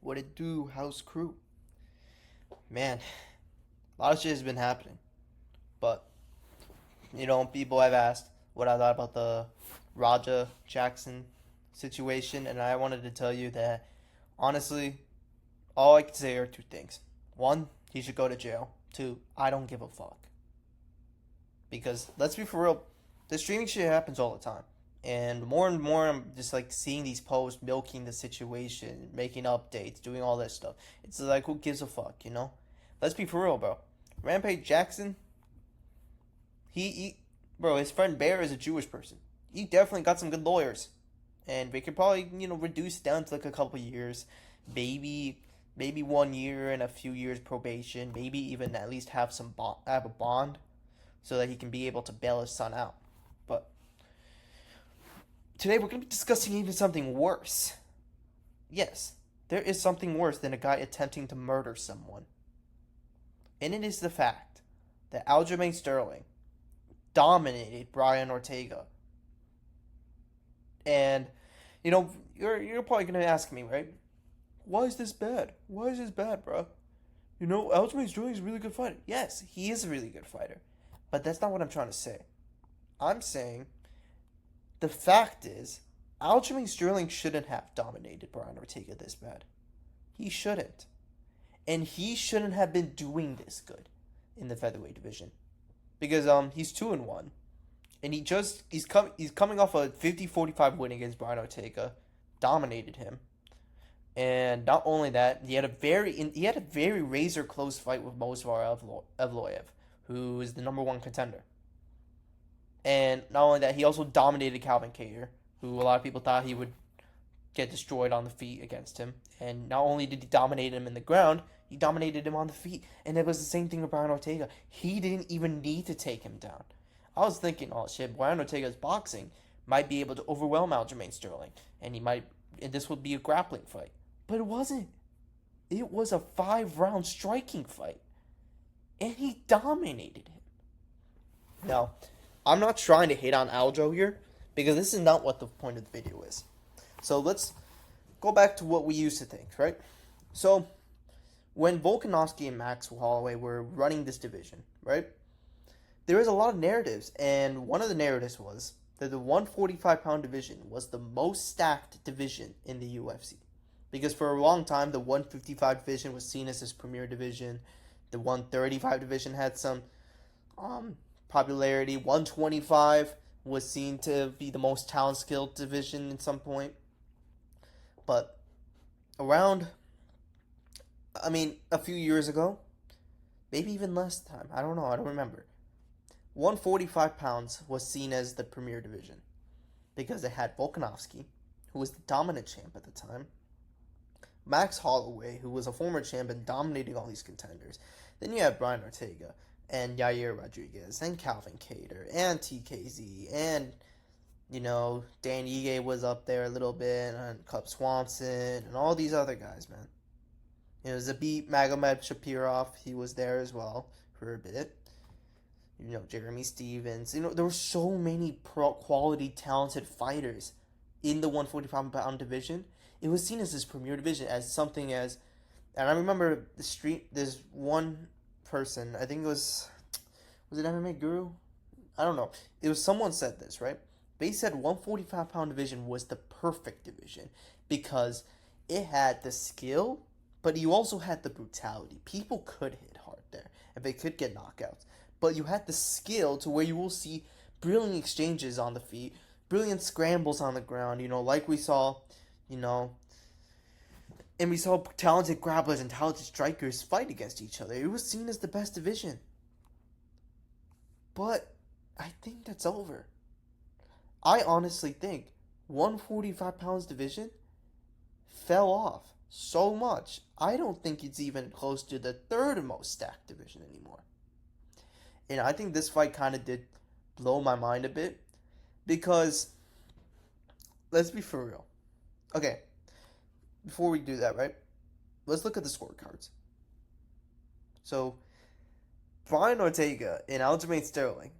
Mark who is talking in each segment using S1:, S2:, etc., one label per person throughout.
S1: What it do, house crew? Man, a lot of shit has been happening. But, people have asked what I thought about the Raja Jackson situation, and I wanted to tell you that, honestly, all I can say are two things. One, he should go to jail. Two, I don't give a fuck. Because, let's be for real, the streaming shit happens all the time. And more, I'm just like seeing these posts, milking the situation, making updates, doing all that stuff. It's like, who gives a fuck? Let's be for real, bro. Rampage Jackson, bro, his friend Bear is a Jewish person. He definitely got some good lawyers, and they could probably, reduce down to like a couple years, maybe, maybe 1 year and a few years probation, maybe even at least have a bond, so that he can be able to bail his son out. But today we're gonna be discussing even something worse. Yes, there is something worse than a guy attempting to murder someone, and it is the fact that Aljamain Sterling dominated Brian Ortega. And you're probably gonna ask me, right? Why is this bad? Why is this bad, bro? Aljamain Sterling is a really good fighter. Yes, he is a really good fighter, but that's not what I'm trying to say. I'm saying the fact is, Aljamain Sterling shouldn't have dominated Brian Ortega this bad. He shouldn't, and he shouldn't have been doing this good in the featherweight division because he's 2-1, and he's coming off a 50-45 win against Brian Ortega, dominated him, and not only that, he had a very razor close fight with Movsar Evloev, who is the number one contender. And not only that, he also dominated Calvin Kattar, who a lot of people thought he would get destroyed on the feet against him. And not only did he dominate him in the ground, he dominated him on the feet. And it was the same thing with Brian Ortega. He didn't even need to take him down. I was thinking, oh shit, Brian Ortega's boxing might be able to overwhelm Aljamain Sterling, and this would be a grappling fight. But it wasn't. It was a 5-round striking fight, and he dominated him. Now, I'm not trying to hate on Aljo here, because this is not what the point of the video is. So let's go back to what we used to think, right? So, when Volkanovski and Max Holloway were running this division, right? There was a lot of narratives, and one of the narratives was that the 145-pound division was the most stacked division in the UFC. Because for a long time, the 155 division was seen as this premier division. The 135 division had some popularity. 125 was seen to be the most talent skilled division at some point. But a few years ago, maybe even less time, I don't know, I don't remember. 145 pounds was seen as the premier division because it had Volkanovski, who was the dominant champ at the time, Max Holloway, who was a former champion dominating all these contenders. Then you have Brian Ortega and Yair Rodriguez and Calvin Kattar and TKZ and Dan Ige was up there a little bit and Cub Swanson and all these other guys, man. Zabit Magomed Shapirov, he was there as well for a bit. Jeremy Stevens. There were so many quality, talented fighters in the 145-pound division. It was seen as this premier division as something as, and I remember there's one person, I think was it MMA Guru? I don't know. It was someone said this, right? They said 145-pound division was the perfect division because it had the skill, but you also had the brutality. People could hit hard there, and they could get knockouts. But you had the skill to where you will see brilliant exchanges on the feet, brilliant scrambles on the ground, like we saw, and we saw talented grapplers and talented strikers fight against each other. It was seen as the best division. But I think that's over. I honestly think 145 pounds division fell off so much. I don't think it's even close to the third most stacked division anymore. And I think this fight kind of did blow my mind a bit because, let's be for real. Okay, before we do that, right? Let's look at the scorecards. So, Brian Ortega and Aljamain Sterling.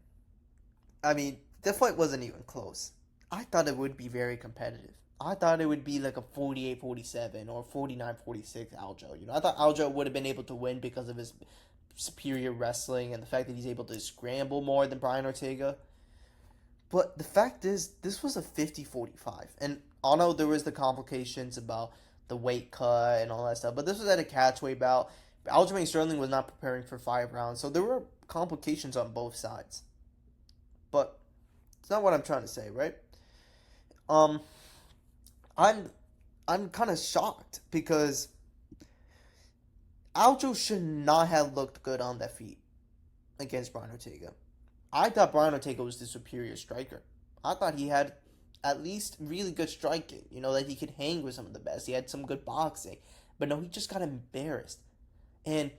S1: The fight wasn't even close. I thought it would be very competitive. I thought it would be like a 48-47 or 49-46 Aljo. I thought Aljo would have been able to win because of his superior wrestling and the fact that he's able to scramble more than Brian Ortega. But the fact is, this was a 50-45. And I know there was the complications about the weight cut and all that stuff, but this was at a catchweight bout. Aljamain Sterling was not preparing for 5 rounds, so there were complications on both sides. But it's not what I'm trying to say, right? Um, I'm I'm kind of shocked because Aljo should not have looked good on that feet against Brian Ortega. I thought Brian Ortega was the superior striker. I thought he had at least really good striking. That he could hang with some of the best. He had some good boxing. But no, he just got embarrassed. And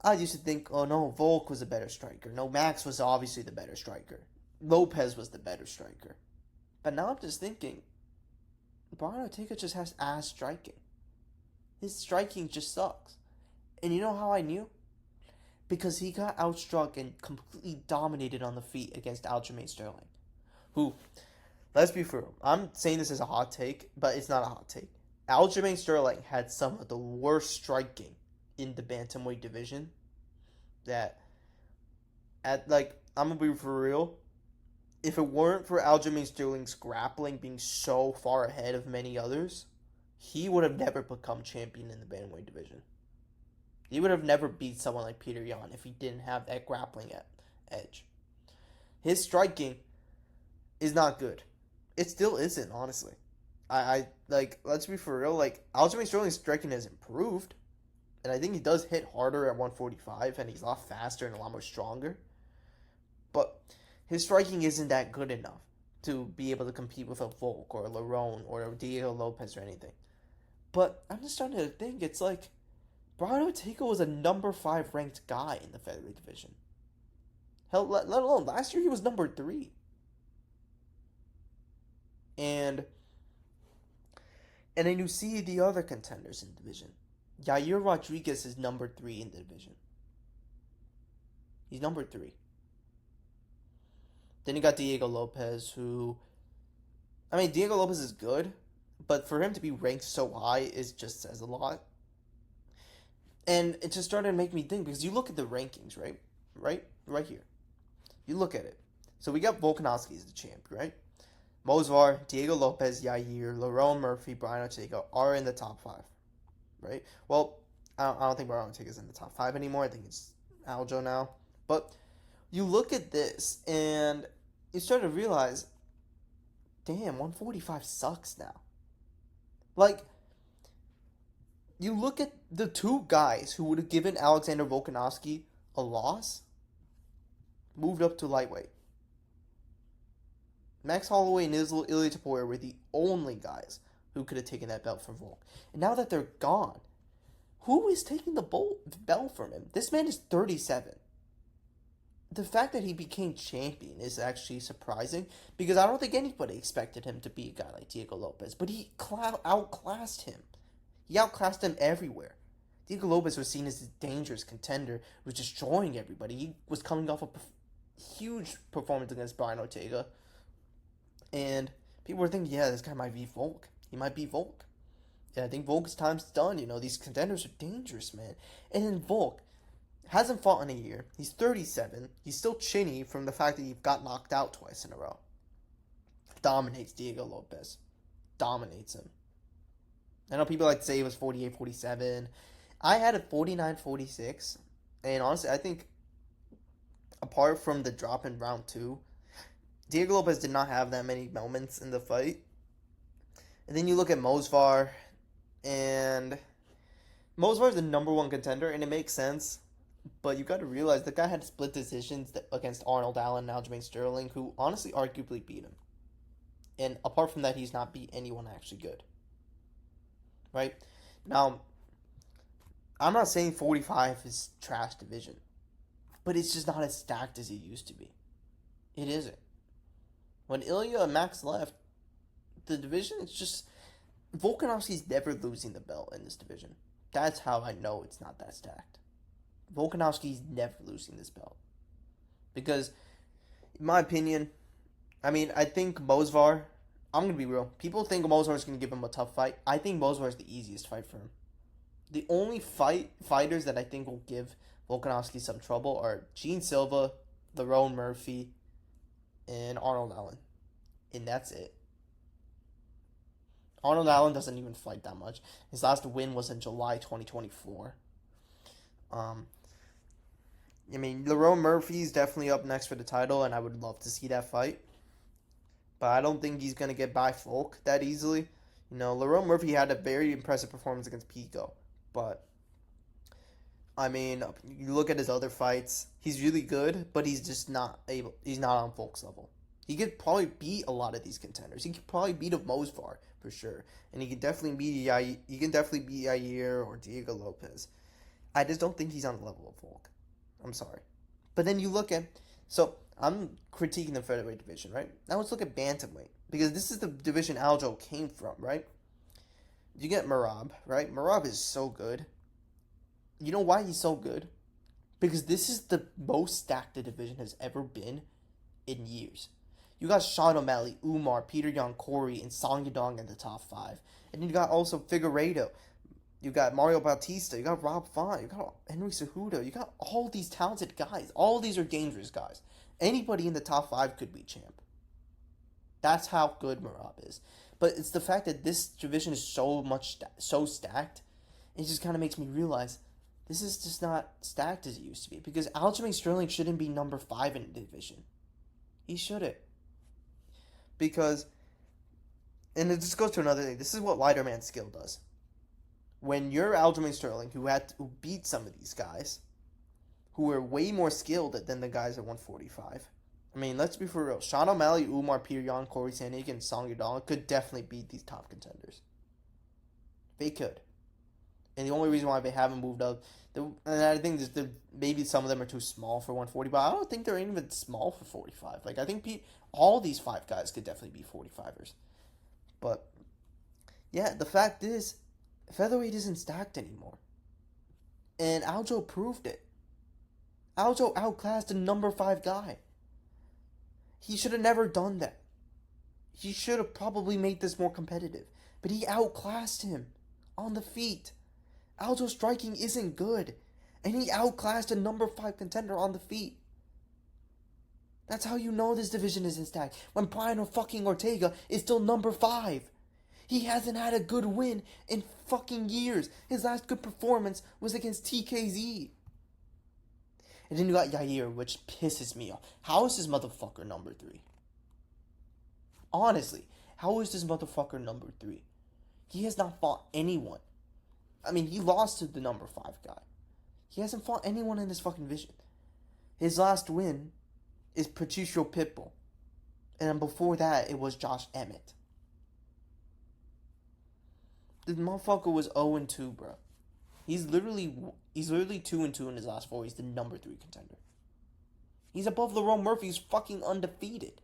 S1: I used to think, oh no, Volk was a better striker. No, Max was obviously the better striker. Lopez was the better striker. But now I'm just thinking, Brian Ortega just has ass striking. His striking just sucks. And you know how I knew? Because he got outstruck and completely dominated on the feet against Aljamain Sterling. Who, let's be real, I'm saying this as a hot take, but it's not a hot take. Aljamain Sterling had some of the worst striking in the bantamweight division. I'm gonna be for real. If it weren't for Aljamain Sterling's grappling being so far ahead of many others, he would have never become champion in the bantamweight division. He would have never beat someone like Peter Yan if he didn't have that grappling edge. His striking is not good. It still isn't, honestly. Let's be for real, Aljamain Sterling's striking has improved. And I think he does hit harder at 145, and he's a lot faster and a lot more stronger. But his striking isn't that good enough to be able to compete with a Volk or a Lerone or a Diego Lopez or anything. But I'm just starting to think, it's like, Brian Ortega was a number 5 ranked guy in the featherweight division. Hell, let alone last year he was number 3. And then you see the other contenders in the division. Yair Rodriguez is number 3 in the division. He's number 3. Then you got Diego Lopez, who... Diego Lopez is good, but for him to be ranked so high just says a lot. And it just started to make me think, because you look at the rankings, right? Right here. You look at it. So we got Volkanovski as the champ, right? Mosvar, Diego Lopez, Yair, Lerone Murphy, Brian Ortega are in the top 5, right? Well, I don't think Brian Ortega is in the top 5 anymore. I think it's Aljo now. But you look at this, and you start to realize, damn, 145 sucks now. You look at the 2 guys who would have given Alexander Volkanovski a loss, moved up to lightweight. Max Holloway and Ilia Topuria were the only guys who could have taken that belt from Volk. And now that they're gone, who is taking the belt from him? This man is 37. The fact that he became champion is actually surprising, because I don't think anybody expected him to be a guy like Diego Lopez. But he outclassed him. He outclassed him everywhere. Diego Lopez was seen as a dangerous contender, was destroying everybody. He was coming off a huge performance against Brian Ortega. And people were thinking, yeah, this guy might be Volk. He might be Volk. Yeah, I think Volk's time's done. These contenders are dangerous, man. And then Volk hasn't fought in a year. He's 37. He's still chinny from the fact that he got knocked out twice in a row. Dominates Diego Lopez. Dominates him. I know people like to say it was 48-47. I had it 49-46. And honestly, I think apart from the drop in round 2, Diego Lopez did not have that many moments in the fight. And then you look at Mosvar, and Mosvar is the number 1 contender, and it makes sense. But you got to realize the guy had split decisions against Arnold Allen and Aljamain Sterling, who honestly arguably beat him. And apart from that, he's not beat anyone actually good. Right? Now, I'm not saying 45 is trash division, but it's just not as stacked as it used to be. It isn't. When Ilya and Max left, the division is just... Volkanovski's never losing the belt in this division. That's how I know it's not that stacked. Volkanovski's never losing this belt. Because, in my opinion, I think Mosvar, I'm gonna be real. People think Mosar's gonna give him a tough fight. I think Mosar's the easiest fight for him. The only fighters that I think will give Volkanovski some trouble are Gene Silva, Lerone Murphy, and Arnold Allen, and that's it. Arnold Allen doesn't even fight that much. His last win was in July 2024. Um, I mean, Lerone Murphy's definitely up next for the title, and I would love to see that fight. But I don't think he's gonna get by Volk that easily. Lerone Murphy had a very impressive performance against Pico, but I mean, you look at his other fights. He's really good, but he's just not able. He's not on Volk's level. He could probably beat a lot of these contenders. He could probably beat a Mosvar for sure, and he could definitely beat He can definitely beat Yair or Diego Lopez. I just don't think he's on the level of Volk. I'm sorry, but then you look at I'm critiquing the featherweight division, right? Now let's look at bantamweight because this is the division Aljo came from, right? You get Merab, right? Merab is so good. You know why he's so good? Because this is the most stacked the division has ever been in years. You got Sean O'Malley, Umar, Peter Yan, Corey, and Song Yadong in the top 5. And then you got also Figueiredo. You got Mario Bautista. You got Rob Font. You got Henry Cejudo. You got all these talented guys. All these are dangerous guys. Anybody in the top 5 could be champ. That's how good Merab is. But it's the fact that this division is so stacked. It just kind of makes me realize this is just not stacked as it used to be. Because Aljamain Sterling shouldn't be number 5 in the division. He shouldn't. Because, and it just goes to another thing. This is what lighter man skill does. When you're Aljamain Sterling, who beat some of these guys, who are way more skilled than the guys at 145. I mean, let's be for real. Sean O'Malley, Umar, Peter Yan, Corey Sandhagen, and Song Yadong could definitely beat these top contenders. They could. And the only reason why they haven't moved up, and I think maybe some of them are too small for 140, but I don't think they're even small for 45. Like, I think all these 5 guys could definitely be 45ers. But, yeah, the fact is, featherweight isn't stacked anymore. And Aljo proved it. Aljo outclassed a number 5 guy. He should have never done that. He should have probably made this more competitive. But he outclassed him on the feet. Aljo's striking isn't good. And he outclassed a number 5 contender on the feet. That's how you know this division isn't stacked. When Brian fucking Ortega is still number 5. He hasn't had a good win in fucking years. His last good performance was against TKZ. And then you got Yair, which pisses me off. How is this motherfucker number 3? Honestly, how is this motherfucker number 3? He has not fought anyone. I mean, he lost to the number 5 guy. He hasn't fought anyone in this fucking division. His last win is Patricio Pitbull. And then before that, it was Josh Emmett. The motherfucker was 0-2, bro. He's literally 2-2 in his last 4. He's the number 3 contender. He's above Lerone Murphy. He's fucking undefeated.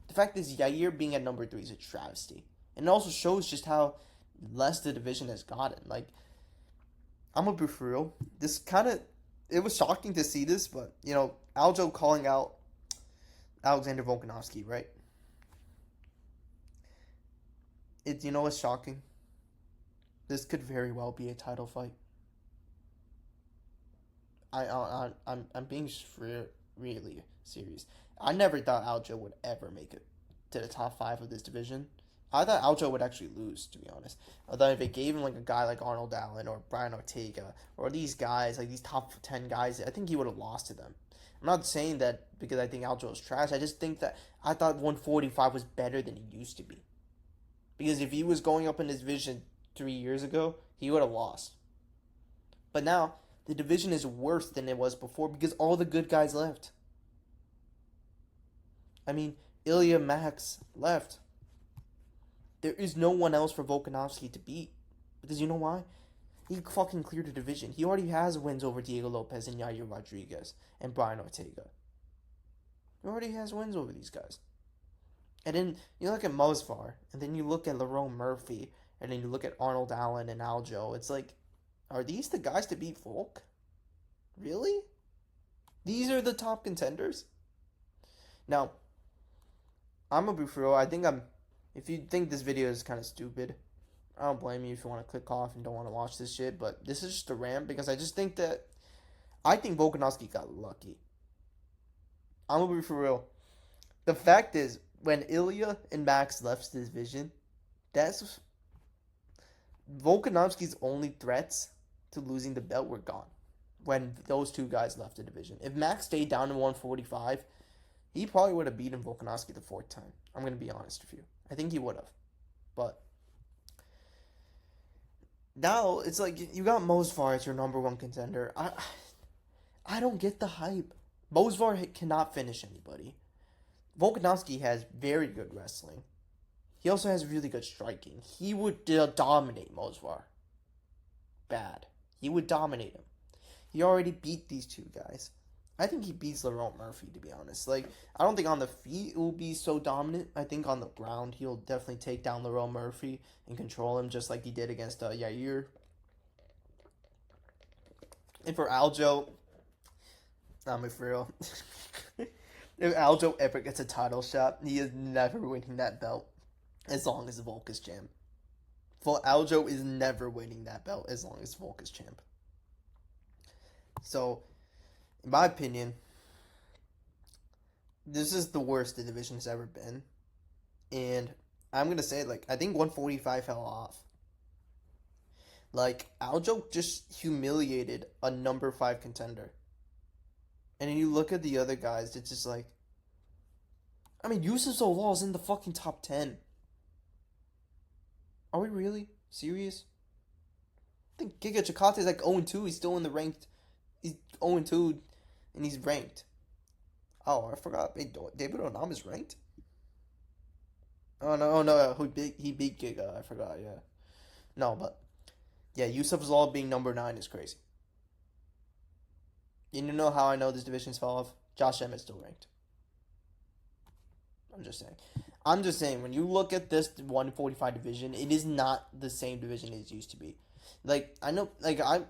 S1: The fact is, Yair being at number 3 is a travesty. And it also shows just how less the division has gotten. Like, I'm gonna be for real. It was shocking to see this, but, Aljo calling out Alexander Volkanovski, right? What's shocking? This could very well be a title fight. I'm being really serious. I never thought Aljo would ever make it to the top 5 of this division. I thought Aljo would actually lose, to be honest. I thought if they gave him like a guy like Arnold Allen or Brian Ortega or these guys, like these top 10 guys, I think he would have lost to them. I'm not saying that because I think Aljo is trash. I just think that I thought 145 was better than he used to be. Because if he was going up in his division 3 years ago, he would have lost. But now, the division is worse than it was before because all the good guys left. I mean, Ilya Max left. There is no one else for Volkanovski to beat. Because you know why? He fucking cleared the division. He already has wins over Diego Lopez and Yair Rodriguez and Brian Ortega. He already has wins over these guys. And then you look at Mosvar, and then you look at Lerone Murphy, and then you look at Arnold Allen and Aljo. It's like, are these the guys to beat Volk? Really? These are the top contenders? Now, I'm gonna be for real. I think I'm. If you think this video is kind of stupid, I don't blame you if you want to click off and don't want to watch this shit. But this is just a rant because I just think that I think Volkanovski got lucky. I'm gonna be for real. The fact is, when Ilya and Max left this division, that's Volkanovski's only threats to losing the belt were gone when those two guys left the division. If Max stayed down to 145, he probably would have beaten Volkanovski the fourth time. I'm going to be honest with you. I think he would have. But now it's like you got Mosvar as your number one contender. I don't get the hype. Mosvar cannot finish anybody. Volkanovski has very good wrestling. He also has really good striking. He would dominate Mosvar. Bad. He would dominate him. He already beat these two guys. I think he beats Lerone Murphy, to be honest. Like, I don't think on the feet it will be so dominant. I think on the ground he'll definitely take down Lerone Murphy and control him just like he did against Yair. And for Aljo, I'm for real. If Aljo ever gets a title shot, he is never winning that belt as long as Volk is champ. For Aljo is never winning that belt as long as Volk is champ. So, in my opinion, this is the worst the division has ever been. And I'm going to say, like, I think 145 fell off. Like, Aljo just humiliated a number 5 contender. And then you look at the other guys, it's just like, I mean, Yusuf Zolal is in the fucking top 10. Are we really serious? I think Giga Chikate is like 0-2. He's still in the ranked. He's 0-2, and he's ranked. Oh, I forgot. David Onam is ranked? Oh no. He beat Giga. I forgot, yeah. No, but, yeah, Yusuf Zolal being number 9 is crazy. You know how I know this division's fell off? Josh Emmett's still ranked. I'm just saying, when you look at this 145 division, it is not the same division it used to be. Like, I know, like, I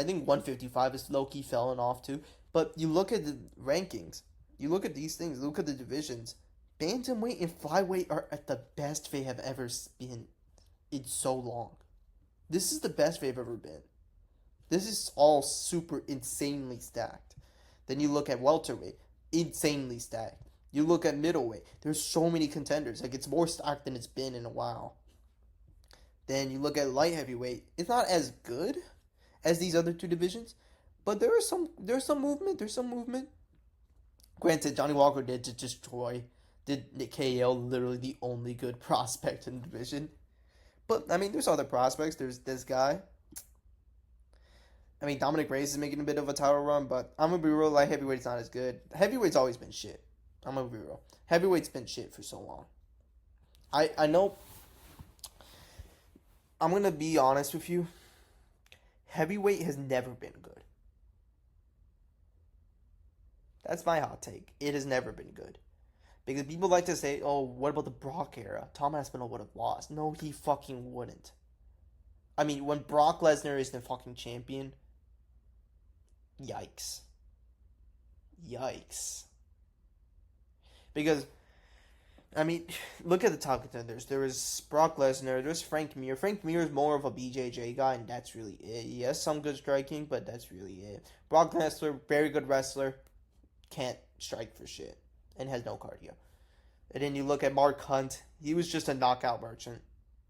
S1: think 155 is low-key falling off too, but you look at the rankings, you look at these things, look at the divisions, bantamweight and flyweight are at the best they have ever been in so long. This is the best they've ever been. This is all super insanely stacked. Then you look at welterweight, insanely stacked. You look at middleweight, there's so many contenders. Like, it's more stacked than it's been in a while. Then you look at light heavyweight, it's not as good as these other two divisions, but there's some movement. Granted, Johnny Walker did KO literally the only good prospect in the division. But, I mean, there's other prospects. There's this guy. I mean, Dominic Reyes is making a bit of a title run, but I'm going to be real, light heavyweight's not as good. Heavyweight's always been shit. I'm going to be real. Heavyweight's been shit for so long. I know. I'm going to be honest with you. Heavyweight has never been good. That's my hot take. It has never been good. Because people like to say, oh, what about the Brock era? Tom Aspinall would have lost. No, he fucking wouldn't. I mean, when Brock Lesnar is the fucking champion, yikes. Because, I mean, look at the top contenders. There was Brock Lesnar, there's Frank Mir. Frank Mir is more of a BJJ guy, and that's really it. He has some good striking, but that's really it. Brock Lesnar, very good wrestler, can't strike for shit, and has no cardio. And then you look at Mark Hunt, he was just a knockout merchant,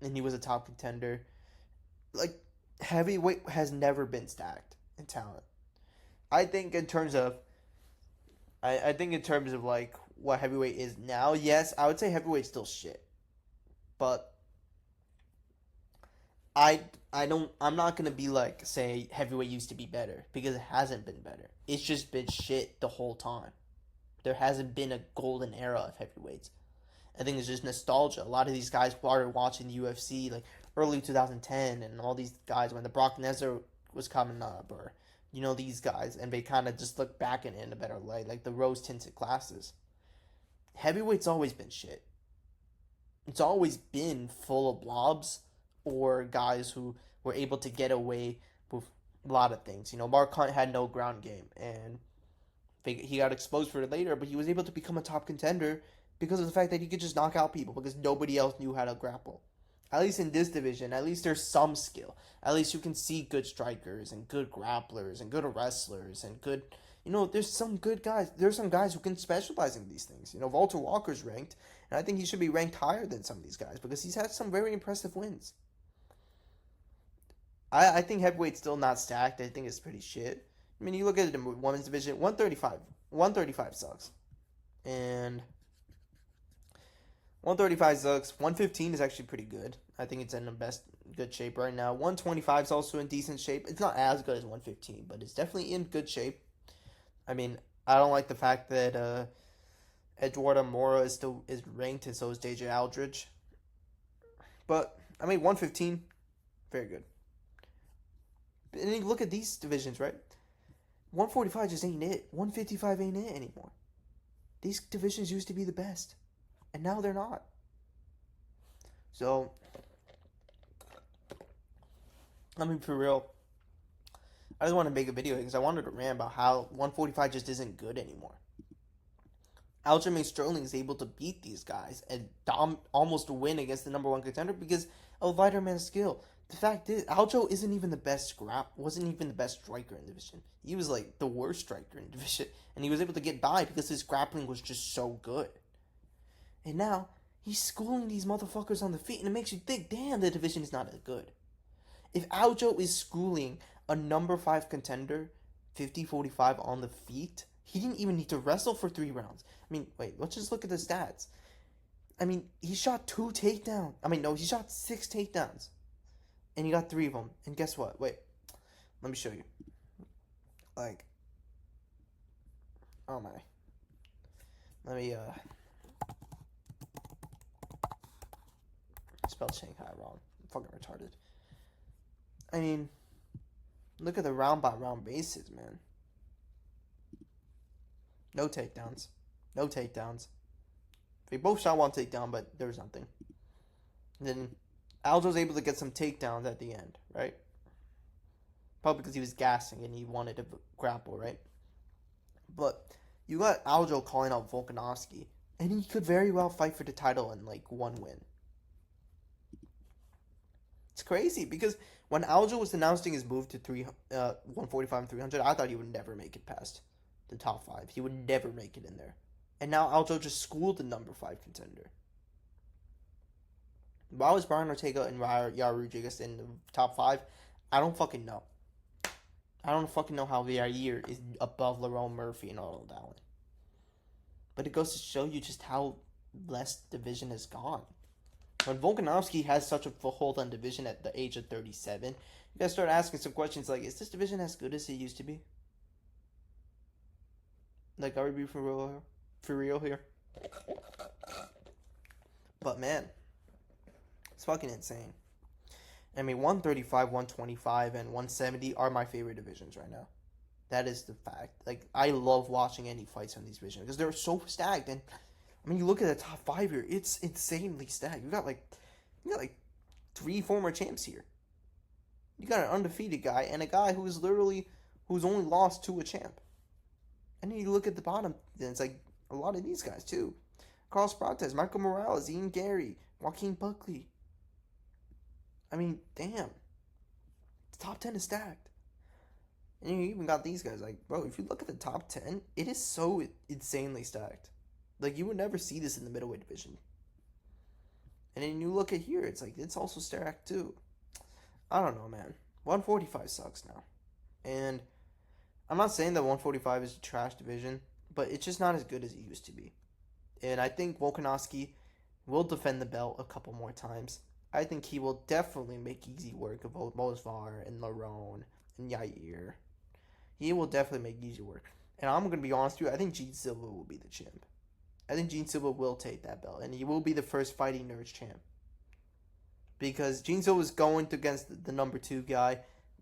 S1: and he was a top contender. Like, heavyweight has never been stacked in talent. I think in terms of like what heavyweight is now, yes, I would say heavyweight's still shit. But I'm not gonna be like, say heavyweight used to be better, because it hasn't been better. It's just been shit the whole time. There hasn't been a golden era of heavyweights. I think it's just nostalgia. A lot of these guys started watching the UFC like early 2010, and all these guys when the Brock Lesnar was coming up, or these guys, and they kind of just look back in it in a better light, like the rose tinted glasses. Heavyweight's always been shit. It's always been full of blobs or guys who were able to get away with a lot of things. Mark Hunt had no ground game, and he got exposed for it later, but he was able to become a top contender because of the fact that he could just knock out people because nobody else knew how to grapple. At least in this division, at least there's some skill. At least you can see good strikers and good grapplers and good wrestlers and good. There's some good guys. There's some guys who can specialize in these things. Walter Walker's ranked, and I think he should be ranked higher than some of these guys because he's had some very impressive wins. I think heavyweight's still not stacked. I think it's pretty shit. I mean, you look at the women's division, 135 sucks. And 135 sucks. 115 is actually pretty good. I think it's in the best good shape right now. 125 is also in decent shape. It's not as good as 115, but it's definitely in good shape. I mean, I don't like the fact that Eduardo Mora is ranked, and so is DJ Aldridge. But I mean, 115, very good. And then you look at these divisions, right? 145 just ain't it. 155 ain't it anymore. These divisions used to be the best, and now they're not. So, I mean, for real, I just want to make a video because I wanted to rant about how 145 just isn't good anymore. Aljamain Sterling is able to beat these guys and almost win against the number one contender because of lighter man's skill. The fact is, Aljo wasn't even the best striker in the division. He was like the worst striker in the division, and he was able to get by because his grappling was just so good. And now he's schooling these motherfuckers on the feet, and it makes you think, damn, the division is not as good. If Aljo is schooling a number 5 contender 50-45 on the feet, he didn't even need to wrestle for 3 rounds. I mean, wait, let's just look at the stats. I mean, he shot 2 takedowns. He shot 6 takedowns. And he got 3 of them. And guess what? Wait. Let me show you. Oh my. Let me, spelled Shanghai wrong. I'm fucking retarded. I mean, look at the round by round basis, man. No takedowns. They both shot 1 takedown, but there was nothing. And then Aljo's able to get some takedowns at the end, right? Probably because he was gassing and he wanted to grapple, right? But you got Aljo calling out Volkanovski, and he could very well fight for the title in 1 win. It's crazy because when Aljo was announcing his move to 145 and 300, I thought he would never make it past the top 5. He would never make it in there. And now Aljo just schooled the number 5 contender. Why was Brian Ortega and Yair Rodriguez in the top 5? I don't fucking know. I don't fucking know how Yair is above Lerone Murphy and all of that one. But it goes to show you just how less division has gone. When Volkanovski has such a foothold on division at the age of 37, you gotta start asking some questions like, is this division as good as it used to be? Are we being for real here? But man, it's fucking insane. I mean, 135, 125, and 170 are my favorite divisions right now. That is the fact. I love watching any fights on these divisions because they're so stacked. And I mean, you look at the top 5 here; it's insanely stacked. You got 3 former champs here. You got an undefeated guy and a guy who's only lost to a champ. And then you look at the bottom, and it's a lot of these guys too: Carlos Prates, Michael Morales, Ian Gary, Joaquin Buckley. I mean, damn. The top 10 is stacked. And you even got these guys. Bro, if you look at the top 10, it is so insanely stacked. You would never see this in the middleweight division. And then you look at here, it's also stacked too. I don't know, man. 145 sucks now. And I'm not saying that 145 is a trash division, but it's just not as good as it used to be. And I think Volkanovski will defend the belt a couple more times. I think he will definitely make easy work of both Mosvar and Lerone and Yair. He will definitely make easy work. And I'm going to be honest with you, I think Gene Silva will be the champ. I think Gene Silva will take that belt, and he will be the first Fighting Nerds champ. Because Gene Silva is going against the number 2 guy.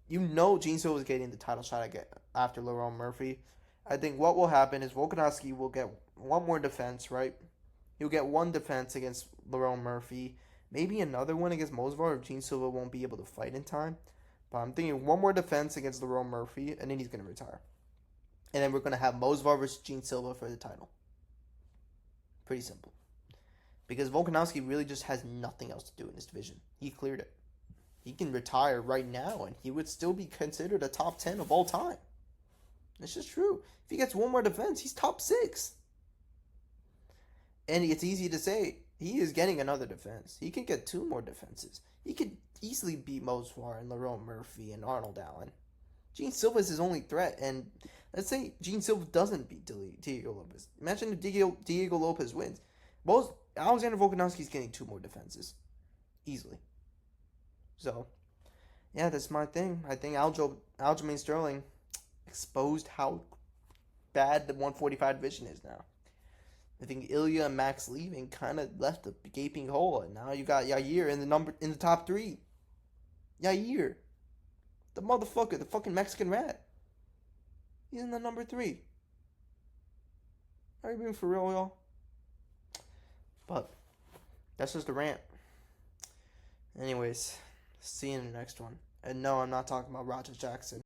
S1: You know Gene Silva is getting the title shot after Lerone Murphy. I think what will happen is Volkanovski will get 1 more defense, right? He'll get 1 defense against Lerone Murphy. Maybe another one against Mosvar if Gene Silva won't be able to fight in time. But I'm thinking 1 more defense against Lerone Murphy, and then he's going to retire. And then we're going to have Mosvar versus Gene Silva for the title. Pretty simple. Because Volkanovski really just has nothing else to do in this division. He cleared it. He can retire right now, and he would still be considered a top 10 of all time. It's just true. If he gets one more defense, he's top 6. And it's easy to say, he is getting another defense. He could get 2 more defenses. He could easily beat Mosfar and Lerone Murphy and Arnold Allen. Gene Silva is his only threat, and let's say Gene Silva doesn't beat Diego Lopez. Imagine if Diego Lopez wins. Alexander Volkanovski is getting 2 more defenses. Easily. So, yeah, that's my thing. I think Aljamain Sterling exposed how bad the 145 division is now. I think Ilya and Max leaving kind of left a gaping hole, and now you got Yair in the top 3. Yair, the motherfucker, the fucking Mexican rat. He's in the number 3. Are you being for real, y'all? But that's just a rant. Anyways, see you in the next one. And no, I'm not talking about Roger Jackson.